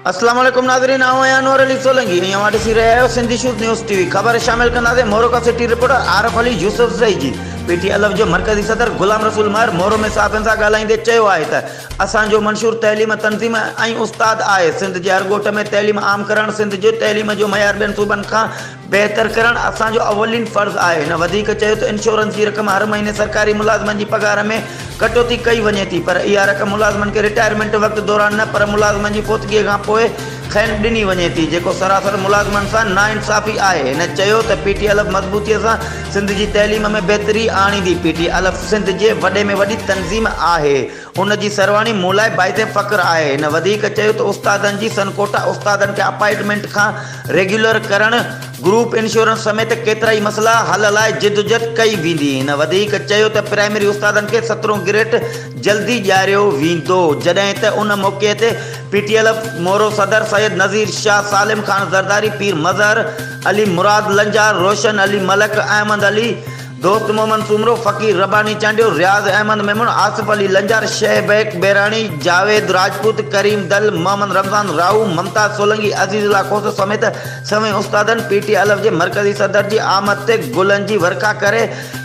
अस्सलाम वालेकुम नाज़रीन, आऊं आहियां अनवर अली सोलंकी ऐं तव्हां ॾिसी रहिया आहियो सिंधी शूज़ न्यूज़ टीवी। ख़बर शामिल कंदासीं मोरको सिटी रिपोर्टर आरिफ अली यूसुफज़ई जी। PTLF जो मरकज़ी सदर गुलाम रसूल महर मोरो में साफ़ियुनि सां ॻाल्हाईंदे चयो आहे त असांजो मंशूर तइलीम तंज़ीम ऐं उस्ताद आहे। सिंध जे हर ॻोठ में तइलीम आम करणु, सिंध जो तइलीम जो मयार ॿियनि सूबनि खां बहितर करणु असांजो अवलिन फ़र्ज़ु आहे। हिन वधीक चयो त इंश्योरेंस जी रक़म हर महीने सरकारी मुलाज़िमनि जी पघार में कटौती कई वञे थी, पर इहा रक़म मुलाज़िमनि खे रिटायरमेंट वक़्तु दौरान न पर मुलाज़िमनि जी फोतगीअ खां पोइ खैन ॾिनी वञे थी, जेको सरासर मुलाज़िमनि सां नाइंसाफ़ी आहे। हिन चयो त PTLF मज़बूतीअ सां सिंध जी तइलीम में बहितरी आणींदी। PTLF सिंध जे वॾे में वॾी तंज़ीम आहे, उन जी सरवाणी मूं लाइ बाइज़ फ़ख़्रु आहे। हिन वधीक चयो त उस्तादनि जी सनकोटा उस्तादनि खे अपॉइंटमेंट खां रेगुलर करणु, ग्रुप इंश्योरेंस समेत केतिरा ई मसइला हल लाइ जिदोजहद कई वेंदी। हिन वधीक चयो त प्राइमरी उस्तादनि खे 17 ग्रेड जल्दी ॾियारियो वेंदो, जॾहिं त उन मौक़े ते PTLF मोरो सदर सैयद नज़ीर शाह, सालिम खान ज़रदारी, पीर मज़हर अली, मुराद लंजार, रोशन अली मलक, अहमद अली, दोस्त मोहम्मद सुमरो, फ़कीर रबानी चांडियो, रियाज़ अहमद मेमन, आसिफ अली लंजार, शहबैक बेरानी, जावेद राजपूत, करीम दल, मोहम्मद रमज़ान राहू, ममताज़ सोलंकी, अज़ीज़ुल्लाह खोसो समेत सभई उस्तादनि PTLF जे मरकज़ी सदर जी आमद ते गुलनि जी वर्का करे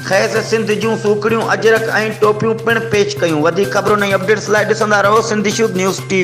ख़ैस सिंध जूं सूखड़ियूं, अजरक ऐं टोपियूं पिणु पेश कयूं। वधीक ख़बरुनि ऐं अपडेट्स लाइ ॾिसंदा रहो सिंधी शूज़ न्यूज़ टीवी।